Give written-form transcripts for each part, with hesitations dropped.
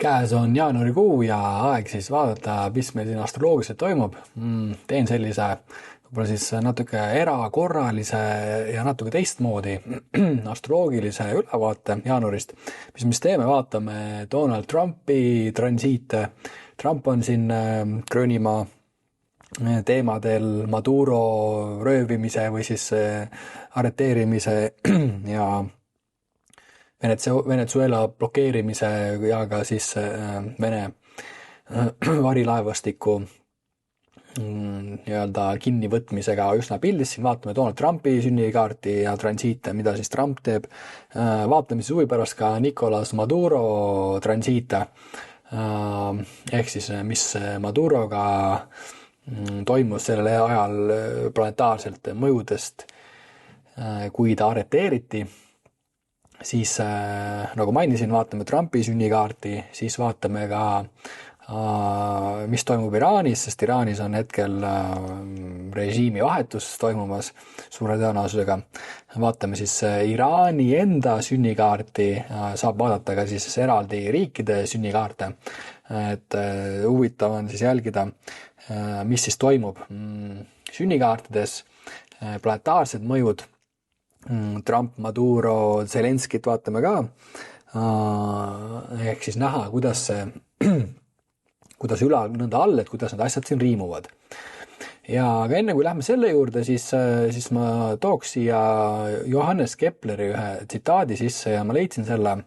Käes on jaanuarikuu ja aeg siis vaadata, mis meil siin astroloogiliselt toimub. Teen sellise võib-olla siis natuke erakorralise ja natuke teistmoodi astroloogilise ülevaate jaanuarist. Mis me siis teeme, vaatame Donald Trumpi transiite. Trump on siin Gröönimaa teemadel Maduro röövimise või siis arreteerimise ja Venezuela blokeerimise ja ka siis Vene varilaevastiku nii-öelda kinnivõtmisega üsna pildis. Siin vaatame Donald Trumpi sünnikaarti ja transiite, mida siis Trump teeb. Vaatame siis huvi pärast ka Nicolas Maduro transiite. Ehk siis mis Maduroga toimus sellel ajal planetaarselt mõjudest, kui ta arreteeriti. Siis nagu mainisin, vaatame Trumpi sünnikaarti, siis vaatame ka, mis toimub Iraanis, sest Iraanis on hetkel režiimi vahetus toimumas suure tõenäosusega. Vaatame siis Iraani enda sünnikaarti, saab vaadata ka siis eraldi riikide sünnikaarte. Et huvitav on siis jälgida, mis siis toimub sünnikaartides, planetaarsed mõjud. Trump, Maduro, Zelenskit vaatame ka, ehk siis näha, kuidas üle nõnda all, et kuidas need asjad siin riimuvad. Ja aga enne kui lähme selle juurde, siis ma tooks siia Johannes Kepleri ühe tsitaadi sisse ja ma leidsin selle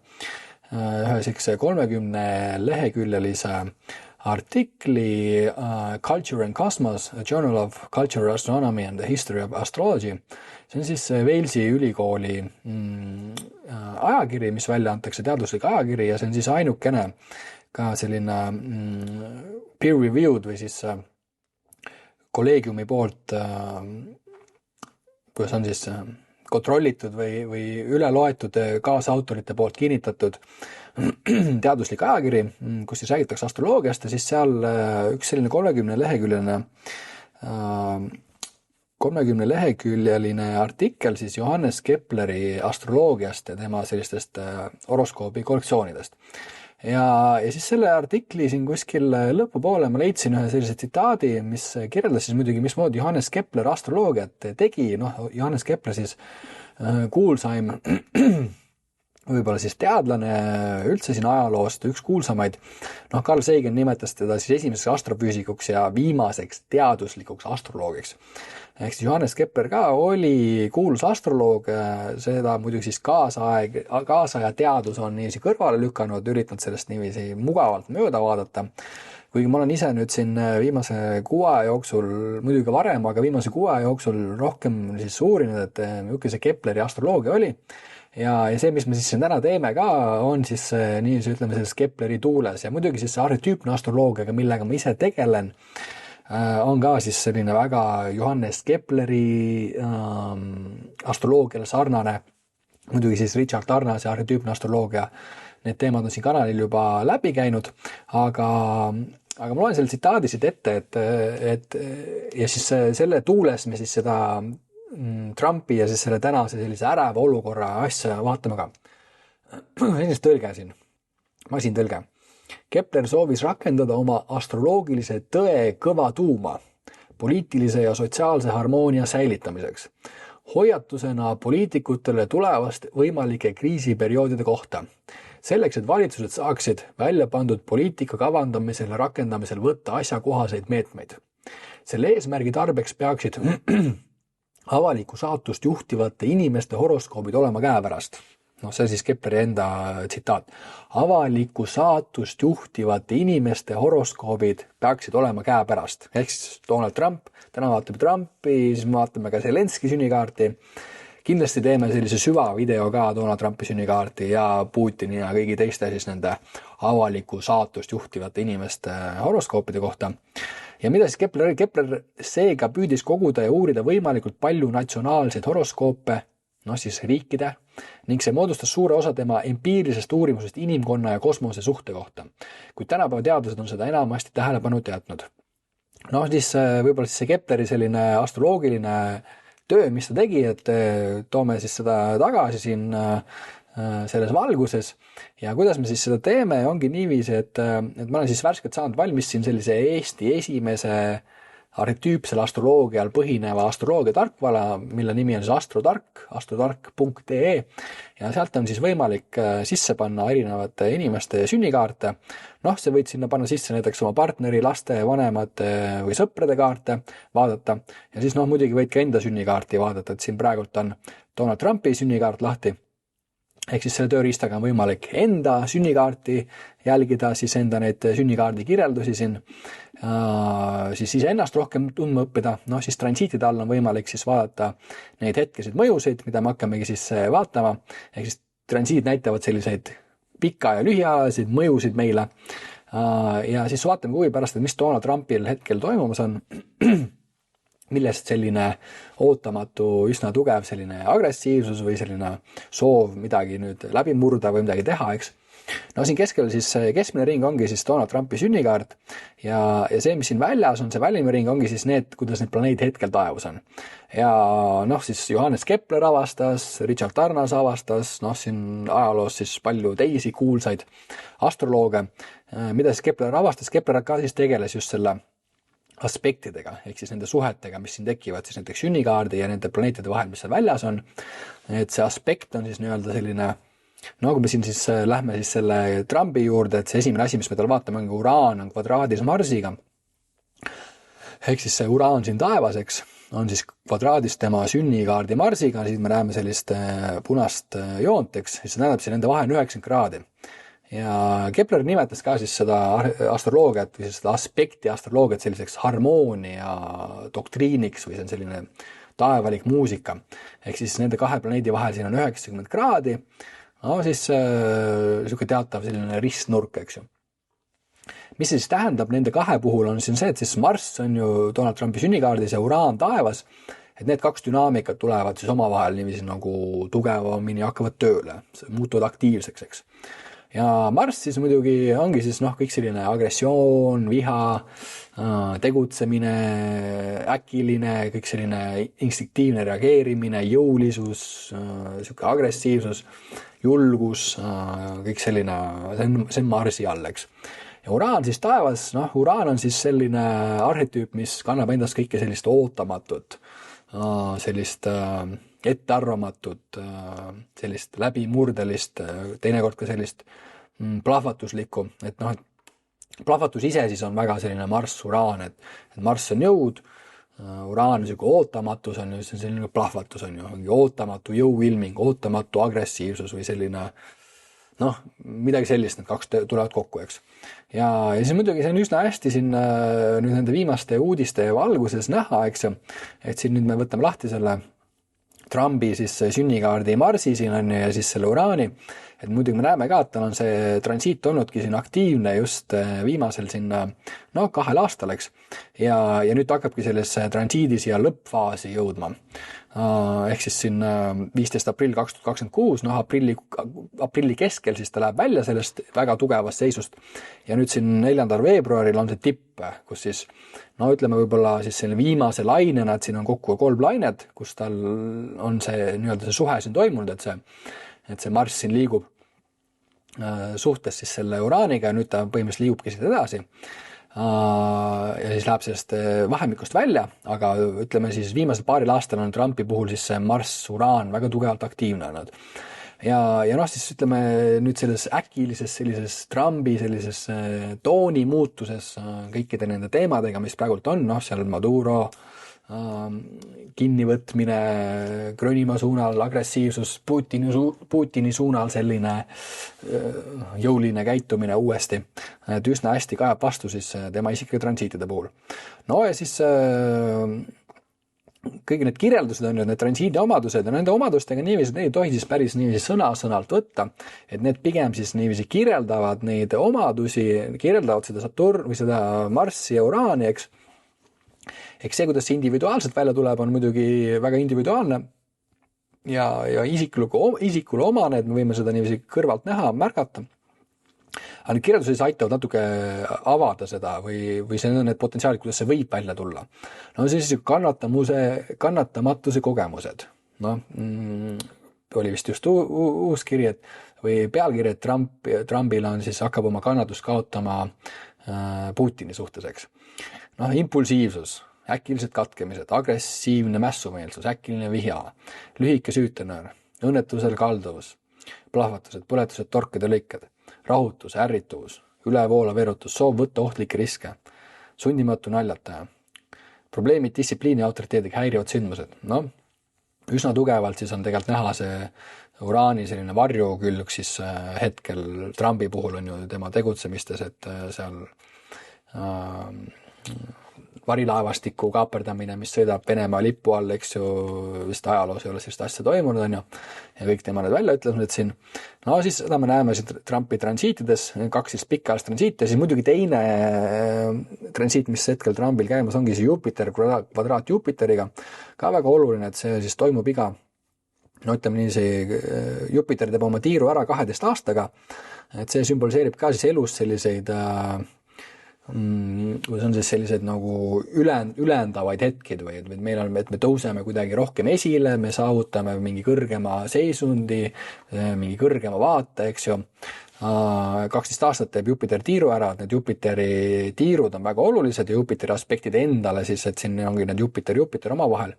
ühe 30 leheküljelise artikli Culture and Cosmos, A Journal of Cultural Astronomy and the History of Astrology. See on siis Walesi ülikooli ajakiri, mis välja antakse, teaduslik ajakiri, ja see on siis ainukene ka selline peer-reviewed või siis kolleegiumi poolt, kuidas on siis kontrollitud või üle loetud kaasautorite poolt kinnitatud teaduslik ajakiri, kus siis räägitakse astroloogiast, ja siis seal üks selline 30 leheküljeline artikkel siis Johannes Kepleri astroloogiast ja tema sellistest horoskoobi kollektsioonidest. Ja siis selle artikli siin kuskil lõpupoole ma leidsin ühe sellise tsitaadi, mis kirjeldas siis muidugi, mismoodi Johannes Kepler astroloogiat tegi. Johannes Kepler siis kuulsaim võib-olla siis teadlane üldse siin ajaloost, üks kuulsamaid. Carl Sagan nimetas teda siis esimeseks astrofüüsikuks ja viimaseks teaduslikuks astroloogiks. Ehk siis Johannes Kepler ka oli kuulus astroloog, seda muidugi siis kaasaja teadus on niiviisi kõrvale lükanud, üritanud sellest niiviisi mugavalt mööda vaadata. Kuigi ma olen ise nüüd siin viimase 6 aja jooksul, muidugi varem, aga viimase 6 aja jooksul rohkem siis uurinud, et milline see Kepleri astroloogia oli. Ja see, mis me siis täna teeme ka, on siis niiviisi ütleme selles Kepleri tuules ja muidugi siis see arhetüüpne astroloogiaga, millega ma ise tegelen, on ka siis selline väga Johannes Kepleri astroloogiale sarnane, muidugi siis Richard Tarnas ja arhetüüpne astroloogia, need teemad on siin kanalil juba läbi käinud, aga ma loen selle tsitaadi siit ette, et ja siis selle tuules me siis seda Trumpi ja siis selle tänase sellise äreva olukorra asja vaatame ka. Sellist tõlge siin, masintõlge. Kepler soovis rakendada oma astroloogilise tõe kõva tuuma poliitilise ja sotsiaalse harmoonia säilitamiseks, hoiatusena poliitikutele tulevast võimalike kriisiperioodide kohta, selleks, et valitsused saaksid välja pandud poliitika kavandamisel ja rakendamisel võtta asjakohaseid meetmeid. Selle eesmärgi tarbeks peaksid avaliku saatust juhtivate inimeste horoskoobid olema käepärast. See on siis Kepleri enda tsitaat. Avaliku saatust juhtivate inimeste horoskoobid peaksid olema käepärast. Ehk siis Donald Trump, täna vaatame Trumpi, siis vaatame ka Zelenski sünnikaarti. Kindlasti teeme sellise süvavideo ka Donald Trumpi sünnikaarti ja Putini ja kõigi teiste siis nende avaliku saatust juhtivate inimeste horoskoopide kohta. Ja mida siis Kepler seega püüdis koguda ja uurida võimalikult palju natsionaalseid horoskoope, siis riikide, ning see moodustas suure osa tema empiirilisest uurimusest inimkonna ja kosmose suhte kohta. Kuid tänapäeva teadlased on seda enamasti tähelepanu teadnud. Siis võib-olla siis see Kepleri selline astroloogiline töö, mis ta tegi, et toome siis seda tagasi siin selles valguses. Ja kuidas me siis seda teeme, ongi niiviisi, et ma olen siis värskelt saanud valmis siin sellise Eesti esimese arhetüüpsel astroloogial põhineva astroloogia tarkvara, mille nimi on siis astrotark.ee ja sealt on siis võimalik sisse panna erinevate inimeste sünnikaarte. Noh, see võid sinna panna sisse näiteks oma partneri, laste, vanemate või sõprade kaarte vaadata ja siis muidugi võid ka enda sünnikaarti vaadata, et siin praegult on Donald Trumpi sünnikaart lahti. Ehk siis selle tööriistaga on võimalik enda sünnikaarti jälgida, siis enda neid sünnikaardi kirjeldusi siin, siis ennast rohkem tundma õppida, siis transiitide all on võimalik siis vaadata neid hetkesid mõjusid, mida me hakkamegi siis vaatama, ehk siis transiit näitavad selliseid pika ja lühiajaliseid mõjusid meile ja siis vaatame huvi pärast, et mis Donald Trumpil hetkel toimumas on, millest selline ootamatu, üsna tugev selline agressiivsus või selline soov midagi nüüd läbi murda või midagi teha, eks. Siin keskel siis keskmine ring ongi siis Donald Trumpi sünnikaart ja see, mis siin väljas on, see väline ring ongi siis need, kuidas need planeedid hetkel taevas on. Ja siis Johannes Kepler avastas, Richard Tarnas avastas, siin ajaloos siis palju teisi kuulsaid astrolooge, mida siis Kepler avastas, Kepler ka siis tegeles just selle aspektidega, ehk siis nende suhetega, mis siin tekivad siis näiteks sünnikaardi ja nende planeetide vahel, mis seal väljas on. Et see aspekt on siis nii-öelda selline, kui me siin siis lähme siis selle Trumpi juurde, et see esimene asi, mis me tal vaatame, on Uraan on kvadraadis Marsiga. Ehk siis see Uraan siin taevas, eks, on siis kvadraadis tema sünnikaardi Marsiga, siis me näeme sellist punast joont, eks, siis see tähendab, siin nende vahe on 90 kraadi. Ja Kepler nimetas ka siis seda astroloogiat või seda aspekti astroloogiat selliseks harmoonia doktriiniks või see on selline taevalik muusika. Ehk siis nende kahe planeedi vahel siin on 90 kraadi, siis niisugune teatav selline ristnurk, eks ju. Mis see siis tähendab nende kahe puhul on siin see, et siis Marss on ju Donald Trumpi sünnikaardis ja Uraan taevas, et need kaks dünaamikat tulevad siis omavahel niiviisi nagu tugevamini hakkavad tööle, muutuvad aktiivseks, eks. Ja Marss siis muidugi ongi siis kõik selline agressioon, viha, tegutsemine, äkiline, kõik selline instinktiivne reageerimine, jõulisus, sihuke agressiivsus, julgus, kõik selline, see on Marsi all, eks. Ja Uraan siis taevas, Uraan on siis selline arhetüüp, mis kannab endast kõike sellist ootamatut, sellist ettearvamatut, sellist läbimurdelist, teinekord ka sellist plahvatuslikku, et plahvatus ise siis on väga selline Marss-Uraan, et Marss on jõud, Uraan on selline ootamatus on ju, see on selline plahvatus on ju, ootamatu jõuilming, ootamatu agressiivsus või selline midagi sellist, need kaks tulevad kokku, eks. Ja siis muidugi see on üsna hästi siin nüüd nende viimaste uudiste valguses näha, eks ju, et siin nüüd me võtame lahti selle Trumpi siis sünnikaardi Marsi siin on ja siis selle Uraani, et muidugi me näeme ka, et tal on see transiit olnudki siin aktiivne just viimasel siin 2 aastal, eks. Ja nüüd hakkabki sellesse transiidi siia lõppfaasi jõudma. Ehk siis siin 15. aprill 2026, aprilli keskel siis ta läheb välja sellest väga tugevast seisust ja nüüd siin 4. veebruaril on see tipp, kus siis ütleme võib-olla siis selle viimase lainena, et siin on kokku 3 lainet, kus tal on see nii-öelda see suhe siin toimunud, et see Marss siin liigub suhtes siis selle Uraaniga ja nüüd ta põhimõtteliselt liigubki siit edasi. Ja siis läheb sellest vahemikust välja, aga ütleme siis viimasel paaril aastal on Trumpi puhul siis see Marss-Uraan väga tugevalt aktiivne olnud. Ja siis ütleme nüüd selles äkilises sellises Trumpi sellises tooni muutuses kõikide nende teemadega, mis praegult on, seal Maduro kinnivõtmine Grönimaa suunal, agressiivsus, Putini suunal selline jõuline käitumine uuesti, et üsna hästi kajab vastu siis tema isiklike transiitide puhul. Ja siis kõik need kirjeldused on ju, need transiidi omadused ja nende omadustega niiviisi, neid ei tohi siis päris niiviisi sõna-sõnalt võtta, et need pigem siis niiviisi kirjeldavad neid omadusi, kirjeldavad seda Saturn või seda Marssi ja Uraani, eks see, kuidas see individuaalselt välja tuleb, on muidugi väga individuaalne ja isikule omane, et me võime seda niiviisi kõrvalt näha, märgata. Aga need kirjeldused aitavad natuke avada seda või see on need potentsiaalid, kuidas see võib välja tulla. See siis kannatamatuse kogemused. oli vist just uus kiri, või pealkiri, et Trumpil on siis hakkab oma kannatust kaotama Putini suhtes, eks. Noh, impulsiivsus, äkilised katkemised, agressiivne mässumeelsus, äkiline vihja, lühike süütenöör, õnnetusel kalduvus, plahvatused, põletused, torked ja lõiked, rahutus, ärrituvus, ülevoolav erutus, soov võtta ohtlikke riske, sundimatu naljataja, probleemid distsipliini ja autoriteediga, häirivad sündmused. Noh, üsna tugevalt siis on tegelikult näha see uraani selline varjukülg siis hetkel Trumpi puhul on ju tema tegutsemistes, et seal varilaevastiku kaaperdamine, mis sõidab Venemaa lipu all, eks ju, vist ajaloos ei ole sellist asja toimunud, on ju, ja kõik tema need väljaütlemised siin. No siis seda me näeme siin Trumpi transiitides, 2 siis pikaajalist transiiti, ja siis muidugi teine transiit, mis hetkel Trumpil käimas ongi see Jupiter, kvadraat Jupiteriga, ka väga oluline, et see siis toimub iga, no ütleme nii, see Jupiter teeb oma tiiru ära 12 aastaga, et see sümboliseerib ka siis elus selliseid või see on siis sellised nagu ülendavaid hetkid või et meil on, et me tõuseme kuidagi rohkem esile, me saavutame mingi kõrgema seisundi, mingi kõrgema vaate, eks ju. 12 aastat teeb Jupiter tiiru ära, et need Jupiteri tiirud on väga olulised ja Jupiteri aspektid endale siis, et siin ongi need Jupiter omavahel.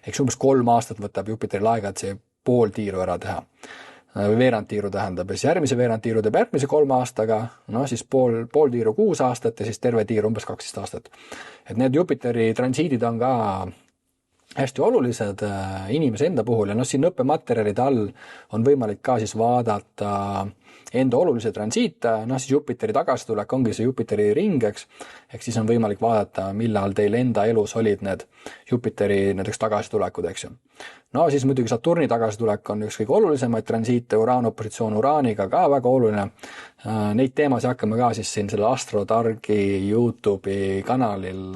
Eks umbes 3 aastat võtab Jupiteril aega, et see pool tiiru ära teha. Või veerandtiiru tähendab, ja siis järgmise veerandtiiru teeb järgmise 3 aastaga, no siis pool tiiru 6 aastat ja siis terve tiir umbes 12 aastat. Et need Jupiteri transiidid on ka hästi olulised inimese enda puhul ja siin õppematerjalide all on võimalik ka siis vaadata enda olulise transiite, siis Jupiteri tagasitulek ongi see Jupiteri ring, eks siis on võimalik vaadata, millal teil enda elus olid need Jupiteri näiteks tagasitulekud, eks ju. No siis muidugi Saturni tagasitulek on üks kõige olulisemaid transiite, Uraan opositsioon Uraaniga ka väga oluline. Neid teemasid hakkame ka siis siin selle Astrotargi YouTube'i kanalil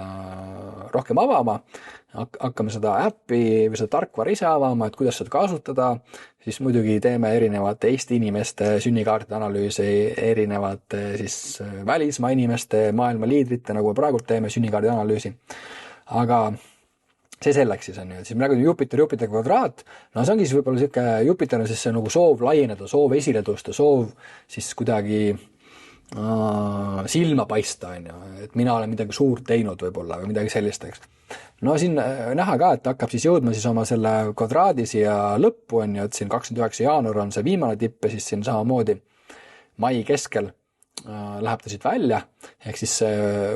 rohkem avama. Hakkame seda äppi või seda tarkvara ise avama, et kuidas seda kasutada, siis muidugi teeme erinevate Eesti inimeste sünnikaartide analüüsi, erinevate siis välismaa inimeste, maailma liidrite, nagu me praegu teeme sünnikaardi analüüsi. Aga see selleks siis on ju, et siis me räägime Jupiter kvadraat, see ongi siis võib-olla siuke, Jupiter on siis see nagu soov laieneda, soov esile tõusta, soov siis kuidagi silma paista, on ju, et mina olen midagi suurt teinud võib-olla või midagi sellist, eks. No siin näha ka, et hakkab siis jõudma siis oma selle kvadraadi siia lõppu, on ju, et siin 29. jaanuar on see viimane tipp ja siis siin samamoodi mai keskel läheb ta siit välja, ehk siis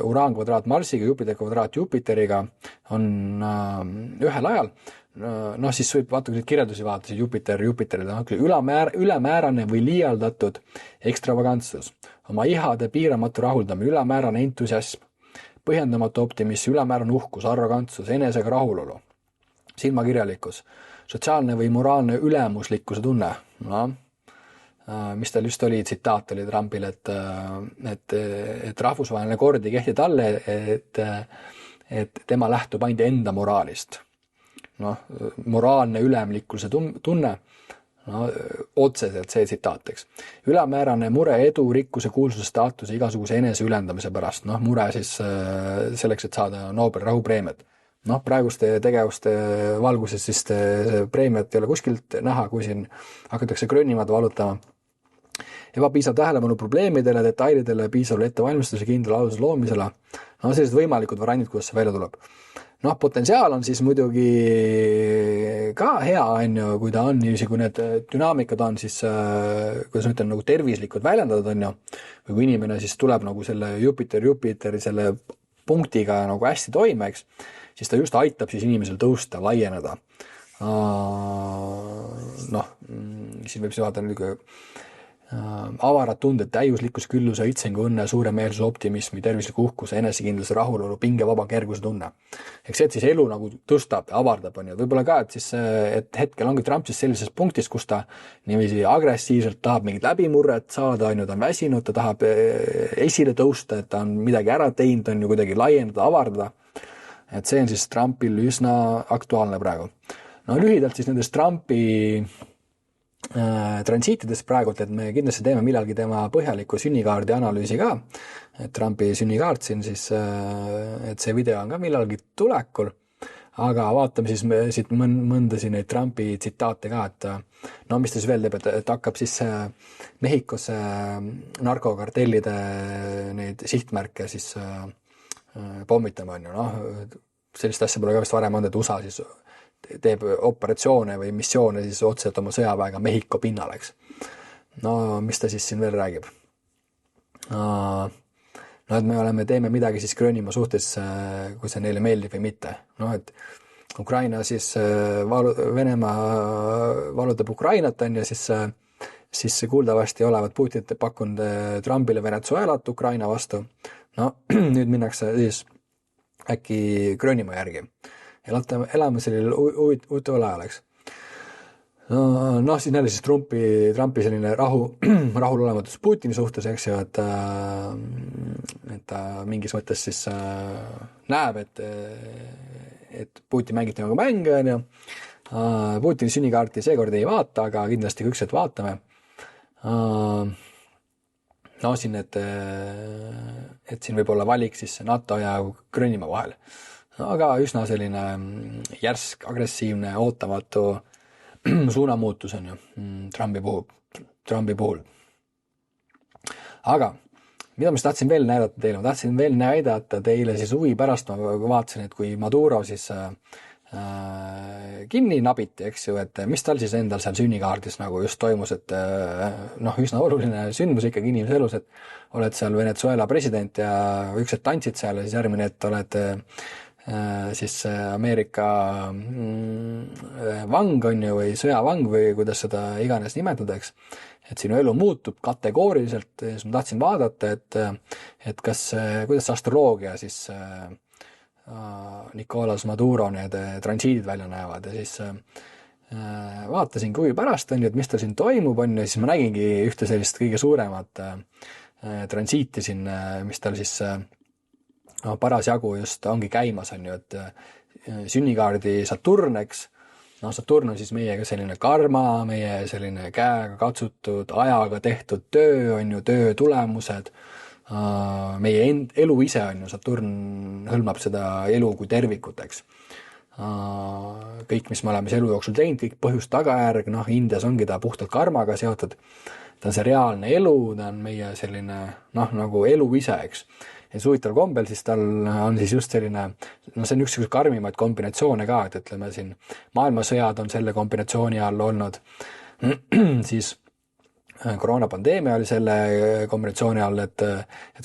Uraan kvadraat Marsiga, Jupiter kvadraat Jupiteriga on ühel ajal. No siis võib vaata, kui kirjeldusi vaadata, Jupiterile ülemäärane või liialdatud ekstravagantsus, oma ihade piiramatu rahuldamine, ülemäärane entusiasm, põhjendamatu optimism, ülemäärane uhkus, arrogantsus, enesega rahulolu, silmakirjalikkus, sotsiaalne või moraalne ülemuslikkuse tunne, mis tal just oli, tsitaat oli Trumpil, et rahvusvaheline kord ei kehti talle, et tema lähtub ainult enda moraalist. Moraalne ülemlikkuse tunne, otseselt see tsitaat, eks. Ülemäärane mure edu, rikkuse, kuulsuse, staatuse, igasuguse enese ülendamise pärast, mure siis selleks, et saada Nobeli rahupreemiat. Praeguste tegevuste valguses siis see preemiat ei ole kuskilt näha, kui siin hakatakse krönnimad valutama. Ebapiisav tähelepanu probleemidele, detailidele, piisavale ettevalmistuse, kindla aluse loomisele. Sellised võimalikud variandid, kuidas see välja tuleb. Potentsiaal on siis muidugi ka hea, on ju, kui ta on niiviisi, kui need dünaamikad on siis, kuidas ma ütlen, nagu tervislikud väljendatud, on ju, või kui inimene siis tuleb nagu selle Jupiteri selle punktiga nagu hästi toime, eks, siis ta just aitab siis inimesel tõusta, laieneda. Siin võib siis vaadata nüüd avarad tunded, täiuslikkus, külluse, õitsengu, õnne, suuremeelsuse, optimismi, tervisliku uhkuse, enesekindluse, rahulolu, pinge, vaba kerguse tunne. Eks see, et siis elu nagu tõstab ja avardab, on ju. Võib-olla ka, et hetkel ongi Trump siis sellises punktis, kus ta niiviisi agressiivselt tahab mingit läbimurret saada, on ju, ta on väsinud, ta tahab esile tõusta, et ta on midagi ära teinud, on ju, kuidagi laiendada, avardada. Et see on siis Trumpil üsna aktuaalne praegu. Lühidalt siis nendest Trumpi transiitidest praegult, et me kindlasti teeme millalgi tema põhjaliku sünnikaardi analüüsi ka, et Trumpi sünnikaart siin siis, et see video on ka millalgi tulekul, aga vaatame siis siit mõndasid neid Trumpi tsitaate ka, et no mis ta siis veel teeb, et hakkab siis Mehhikos narkokartellide neid sihtmärke siis pommitama, on ju, noh, sellist asja pole ka vist varem olnud, et USA siis teeb operatsioone või missioone siis otseselt oma sõjaväega Mehhiko pinnal, eks. No mis ta siis siin veel räägib? No et teeme midagi siis Gröönimaa suhtes, kui see neile meeldib või mitte. Noh, et Ukraina siis, Venemaa valutab Ukrainat, on ja siis kuuldavasti olevat Putin pakkunud Trumpile Venezuelat Ukraina vastu. No nüüd minnakse siis äkki Gröönimaa järgi. Ja elame sellel huvitaval ajal, eks. No siis jälle siis Trumpi selline rahulolematus Putini suhtes, eks ju, et ta mingis mõttes siis näeb, et Putin mängib temaga mänge, on ju. Putini sünnikaarti seekord ei vaata, aga kindlasti kui ükselt vaatame. No siin, et siin võib olla valik siis NATO ja Gröönimaa vahel. Aga üsna selline järsk, agressiivne, ootamatu suunamuutus on ju Trumpi puhul. Aga mida ma tahtsin veel näidata teile? Ma tahtsin veel näidata teile siis huvi pärast, ma vaatasin, et kui Maduro siis kinni nabiti, eks ju, et mis tal siis endal seal sünnikaardis nagu just toimus, et noh, üsna oluline sündmus ikkagi inimese elus, et oled seal Venezuela president ja üks, et tantsid seal ja siis järgmine, et oled siis Ameerika vang on ju, või sõjavang või kuidas seda iganes nimetada, eks. Et sinu elu muutub kategooriliselt ja siis ma tahtsin vaadata, et kuidas astroloogia siis Nicolas Maduro need transiidid välja näevad ja siis vaatasin huvi pärast, on ju, et mis tal siin toimub, on ju, siis ma nägingi ühte sellist kõige suuremat transiiti siin, mis tal siis parasjagu just ongi käimas, on ju, et sünnikaardi Saturn, eks, no Saturn on siis meiega selline karma, meie selline käega katsutud, ajaga tehtud töö, on ju, töö tulemused, meie elu ise, on ju, Saturn hõlmab seda elu kui tervikut, eks. Kõik, mis me oleme elu jooksul teinud, kõik põhjus-tagajärg, noh, Indias ongi ta puhtalt karmaga seotud, ta on see reaalne elu, ta on meie selline, noh, nagu elu ise, eks. Ja suvitav kombel siis tal on siis just selline, no see on üks karmimaid kombinatsioone ka, et ütleme siin maailmasõjad on selle kombinatsiooni all olnud, siis koroonapandeemia oli selle kombinatsiooni all, et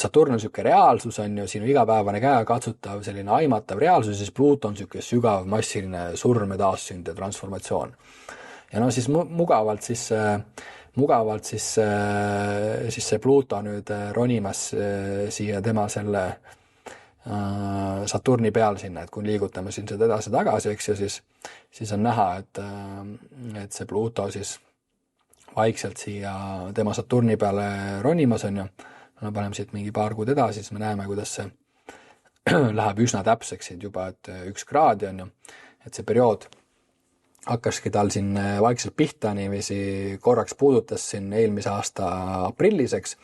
Saturn on niisugune reaalsus, on ju, sinu igapäevane käega katsutav selline aimatav reaalsus, siis Pluto on niisugune sügav massiline surm ja taassünd ja transformatsioon. Ja no siis mugavalt siis see Pluto nüüd ronimas siia tema selle Saturni peal sinna, et kui liigutame siin seda edasi-tagasi, eks, ja siis on näha, et see Pluto siis vaikselt siia tema Saturni peale ronimas on ju. No paneme siit mingi paar kuud edasi, siis me näeme, kuidas see läheb üsna täpseks juba, et 1 kraadi on ju, et see periood hakkaski tal siin vaikselt pihta, niiviisi korraks puudutas siin eelmise aasta aprilliseks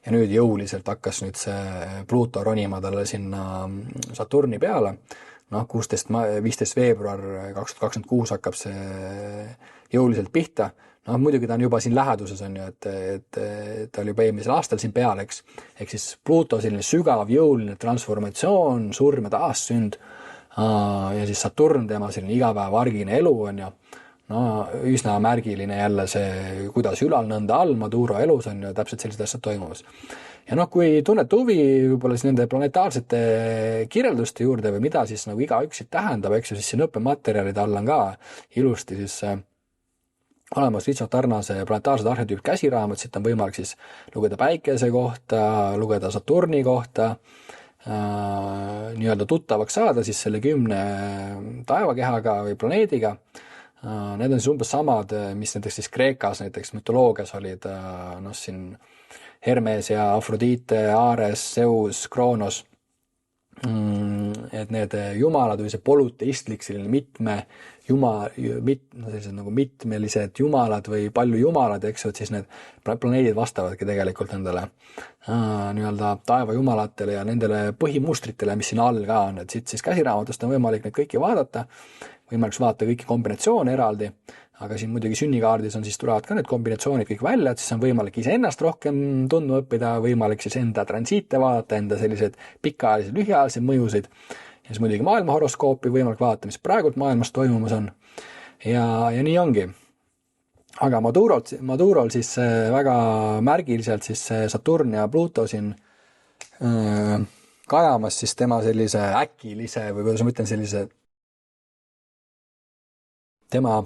ja nüüd jõuliselt hakkas nüüd see Pluto ronima talle sinna Saturni peale. No 15. veebruar 2026 hakkab see jõuliselt pihta. No muidugi ta on juba siin läheduses on ju, et ta oli juba eelmisel aastal siin peal, eks. Ehk siis Pluto selline sügav jõuline transformatsioon, surm ja taassünd. Ja siis Saturn, tema selline igapäev argine elu on ju, no üsna märgiline jälle see, kuidas ülal nõnda all Maduro elus on ju, täpselt sellised asjad toimumas. Ja noh, kui tunnete huvi võib-olla siis nende planetaarsete kirjelduste juurde või mida siis nagu iga üksid tähendab, eks ju, siis siin õppematerjalide all on ka ilusti siis olemas Richard Tarnase planetaarsed arhetüüp käsiraamat, siit on võimalik siis lugeda päikese kohta, lugeda Saturni kohta, nii-öelda tuttavaks saada siis selle 10 taevakehaga või planeediga. Need on siis umbes samad, mis näiteks siis Kreekas näiteks mütoloogias olid, noh siin Hermes ja Afrodite, Ares, Zeus, Kronos, et need jumalad või see polüteistlik selline sellised nagu mitmelised jumalad või palju jumalad, eks ju, et siis need planeedid vastavadki tegelikult nendele nii-öelda taevajumalatele ja nendele põhimustritele, mis siin all ka on, et siit siis käsiraamatust on võimalik neid kõiki vaadata, võimalik vaadata kõiki kombinatsioone eraldi, aga siin muidugi sünnikaardis on siis tulevad ka need kombinatsioonid kõik välja, et siis on võimalik iseennast rohkem tundma õppida, võimalik siis enda transiite vaadata, enda sellised pikaajalisi, lühiajalisi mõjusid ja siis muidugi maailma horoskoopi võimalik vaadata, mis praegult maailmas toimumas on ja nii ongi. Aga Madurol siis väga märgiliselt siis Saturn ja Pluto siin kajamas siis tema sellise äkilise või kuidas ma ütlen, sellise tema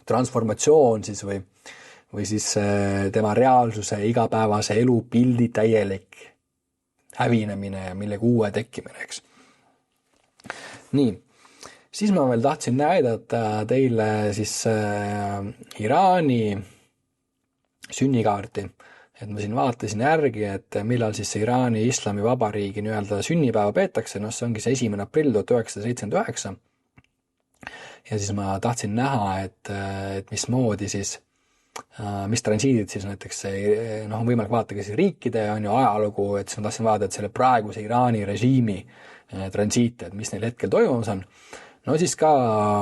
transformatsioon siis või siis tema reaalsuse igapäevase elu pildi täielik hävinemine ja millegi uue tekkimine, eks. Nii, siis ma veel tahtsin näidata teile siis Iraani sünnikaarti, et ma siin vaatasin järgi, et millal siis Iraani Islamivabariigi nii-öelda sünnipäeva peetakse, see ongi see 1. aprill 1979. Ja siis ma tahtsin näha, et mismoodi siis, mis transiidid siis näiteks on võimalik vaadata ka siis riikide on ju ajalugu, et siis ma tahtsin vaadata, et selle praeguse Iraani režiimi transiite, et mis neil hetkel toimumas on. No siis ka,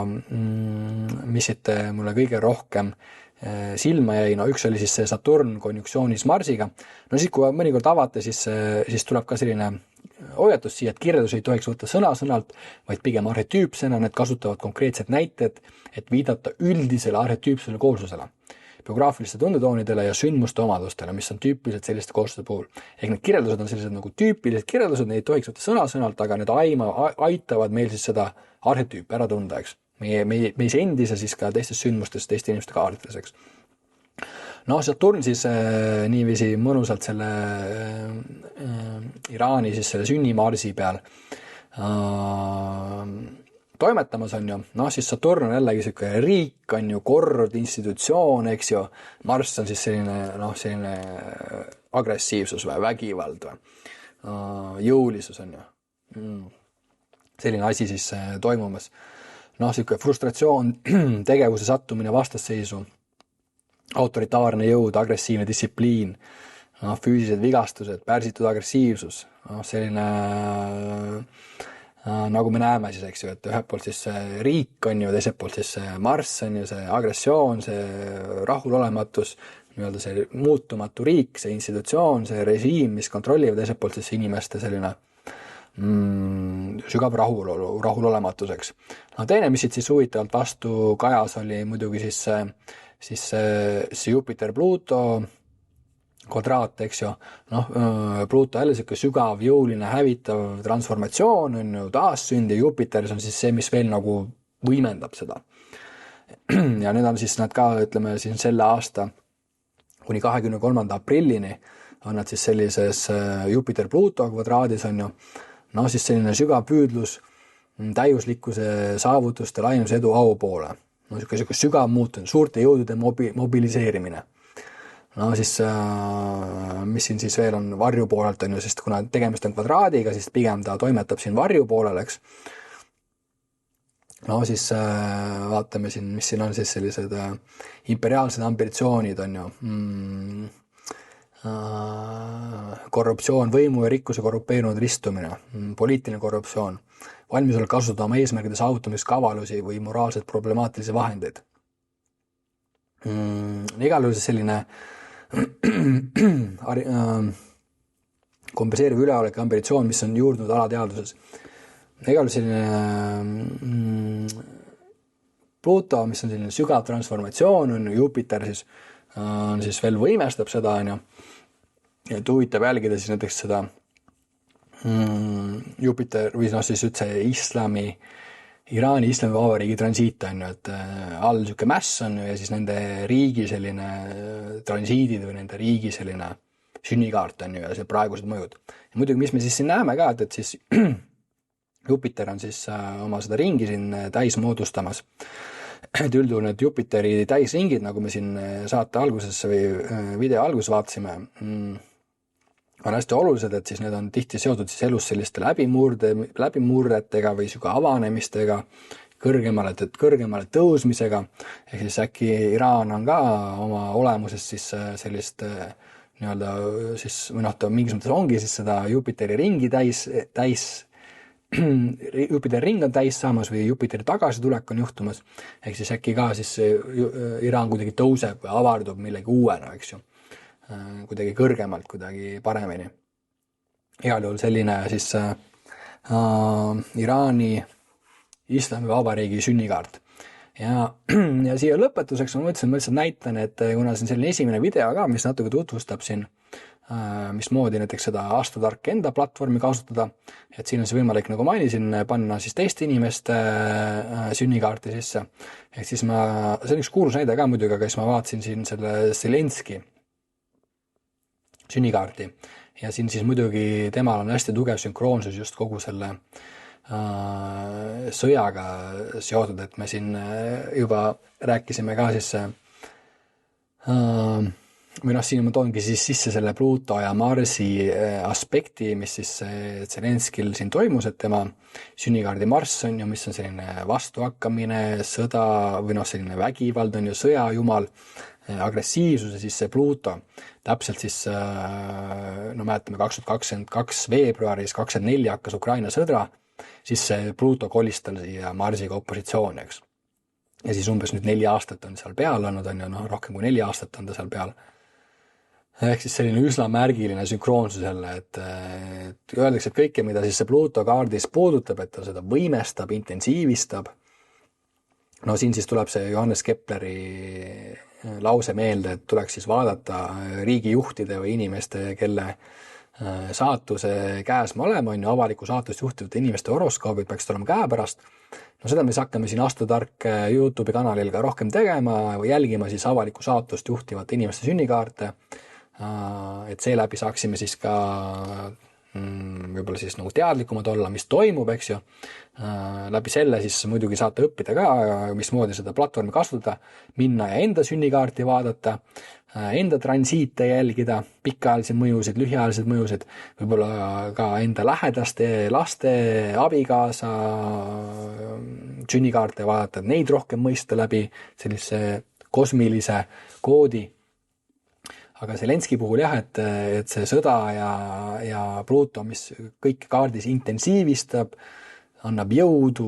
mis siit mulle kõige rohkem silma jäi, üks oli siis see Saturn konjunksioonis Marsiga. No siis, kui mõnikord avate, siis tuleb ka selline hoiatus siia, et kirjeldus ei tohiks võtta sõna-sõnalt, vaid pigem arhetüüpsena, need kasutavad konkreetsed näited, et viidata üldisele arhetüüpsele kooslusele, biograafiliste tundetoonidele ja sündmuste omadustele, mis on tüüpilised selliste koosluste puhul. Ehk need kirjeldused on sellised nagu tüüpilised kirjeldused, neid ei tohiks võtta sõna-sõnalt, aga need aitavad meil siis seda arhetüüpi ära tunda, eks. Meis endise siis ka teistes sündmustes, teiste inimeste kaardites, eks. Saturn siis niiviisi mõnusalt selle Iraani siis selle sünnimarsi peal toimetamas on ju, siis Saturn on jällegi selline riik on ju, kord, institutsioon, eks ju, Marss on siis selline agressiivsus või vägivald või jõulisus on ju, selline asi siis toimumas. Selline frustratsioon, tegevuse sattumine vastasseisu, autoritaarne jõud, agressiivne distsipliin, füüsilised vigastused, pärsitud agressiivsus, selline nagu me näeme siis, eks ju, et ühelt poolt siis see riik on ju, teiselt poolt siis see Marss on ju, see agressioon, see rahulolematus, nii-öelda see muutumatu riik, see institutsioon, see režiim, mis kontrollib, teiselt poolt siis inimeste selline sügav rahulolematuseks. Teine, mis siit siis huvitavalt vastu kajas oli muidugi siis see Jupiter-Pluto kvadraat, eks ju, Pluto jälle selline sügav, jõuline, hävitav transformatsioon on ju taassynd ja Jupiter on siis see, mis veel nagu võimendab seda. Ja need on siis nad ka, ütleme siin selle aasta kuni 23. aprillini on nad siis sellises Jupiter-Pluto kvadraadis on ju, siis selline sügav püüdlus täiuslikkuse saavutuste laienuse edu au poole. Selline sügav muutumine, suurte jõudude mobiliseerimine. Siis, mis siin siis veel on varju poolelt on ju, sest kuna tegemist on kvadraadiga, siis pigem ta toimetab siin varju poolel, eks. Siis vaatame siin, mis siin on siis sellised imperiaalsed ambitsioonid on ju. Korruptsioon, võimu ja rikkuse korrupeerunud ristumine, poliitiline korruptsioon, valmisolek kasutada oma eesmärgide saavutamiseks kavalusi või moraalselt problemaatilisi vahendeid. Igal juhul selline kompenseeriv üleolek ja ambitsioon, mis on juurdunud alateadvuses. Igal juhul selline Pluto, mis on selline sügav transformatsioon, on Jupiter siis veel võimestab seda, on ju. Ja huvitav jälgida siis näiteks seda Jupiter või siis üldse Iraani Islamivabariigi transiit on ju, et all niisugune mäss on ju ja siis nende riigi selline transiidid või nende riigi selline sünnikaart on ju ja see praegused mõjud. Ja muidugi, mis me siis siin näeme ka, et siis Jupiter on siis oma seda ringi siin täis moodustamas. Et üldjuhul need Jupiteri täisringid, nagu me siin saate alguses või video alguses vaatasime, on hästi olulised, et siis need on tihti seotud siis elus selliste läbimurretega või siuke avanemistega, kõrgemale tõusmisega, ehk siis äkki Iraan on ka oma olemuses siis sellist nii-öelda siis, või noh, ta mingis mõttes ongi siis seda Jupiteri ringi Jupiteri ring on täis saamas või Jupiteri tagasitulek on juhtumas, ehk siis äkki ka siis Iraan kuidagi tõuseb või avardub millegi uuena, eks ju, kuidagi kõrgemalt, kuidagi paremini. Igal juhul selline siis Iraani Islamivabariigi sünnikaart. Ja siia lõpetuseks ma mõtlesin näitan, et kuna see on selline esimene video ka, mis natuke tutvustab siin, mismoodi näiteks seda Astrotark enda platvormi kasutada, et siin on see võimalik, nagu mainisin, panna siis teiste inimeste sünnikaarti sisse. Ehk siis see on üks kuulus näide ka muidugi, aga siis ma vaatasin siin selle Zelenski sünnikaarti ja siin siis muidugi temal on hästi tugev sünkroonsus just kogu selle sõjaga seotud, et me siin juba rääkisime ka siis või noh, siin ma toongi siis sisse selle Pluto ja Marsi aspekti, mis siis Zelenskil siin toimus, et tema sünnikaardi Marss on ju, mis on selline vastuhakkamine, sõda või noh, selline vägivald on ju, sõjajumal, agressiivsus ja siis see Pluto. Täpselt siis, no mäletame 2022 veebruaris 24 hakkas Ukraina sõdra, siis see Pluto kolistal siia Marsiga opositsiooni, eks. Ja siis umbes nüüd 4 aastat on seal peal olnud, on ju, noh, rohkem kui 4 aastat on ta seal peal. Ehk siis selline üsna märgiline sünkroonsus jälle, et öeldakse, et kõike, mida siis see Pluto kaardis puudutab, et ta seda võimestab, intensiivistab. No siin siis tuleb see Johannes Kepleri lause meelde, et tuleks siis vaadata riigijuhtide või inimeste, kelle saatuse käes me oleme, on ju, avaliku saatust juhtivate inimeste horoskoobid peaks olema käepärast. No seda me siis hakkame siin Astrotark YouTube'i kanalil ka rohkem tegema või jälgima siis avaliku saatust juhtivate inimeste sünnikaarte, et seeläbi saaksime siis ka võib-olla siis nagu teadlikumad olla, mis toimub, eks ju. Läbi selle siis muidugi saate õppida ka, mismoodi seda platvormi kasutada, minna ja enda sünnikaarti vaadata, enda transiite jälgida, pikaajalisi mõjusid, lühiajalised mõjusid, võib-olla ka enda lähedaste, laste, abikaasa sünnikaarte vaadata, et neid rohkem mõista läbi sellise kosmilise koodi. Aga Zelenski puhul jah, et see sõda ja Pluto, mis kõik kaardis intensiivistab, annab jõudu,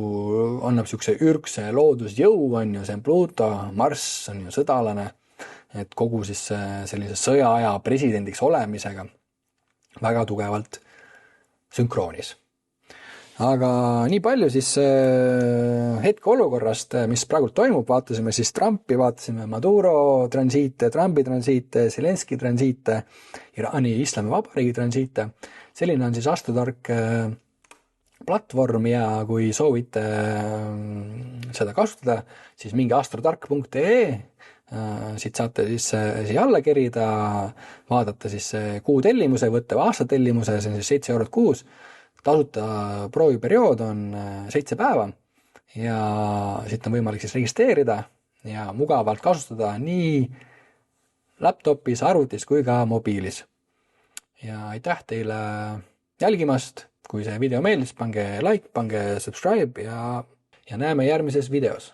annab siukse ürgse loodusjõu, on ju, see on Pluto, Marss on ju sõdalane, et kogu siis sellise sõjaaja presidendiks olemisega väga tugevalt sünkroonis. Aga nii palju siis hetke olukorrast, mis praegu toimub, vaatasime siis Trumpi, vaatasime Maduro transiite, Trumpi transiite, Zelenski transiite, Iraani Islamivabariigi transiite. Selline on siis Astrotark platvorm ja kui soovite seda kasutada, siis mingi astrotark.ee, siit saate siis siia alla kerida, vaadata siis kuutellimuse, võtta aastatellimuse, see on siis 7 eurot kuus. Tasuta prooviperiood on 7 päeva ja siit on võimalik siis registreerida ja mugavalt kasutada nii laptopis, arvutis kui ka mobiilis. Ja aitäh teile jälgimast, kui see video meeldis, pange like, pange subscribe ja näeme järgmises videos.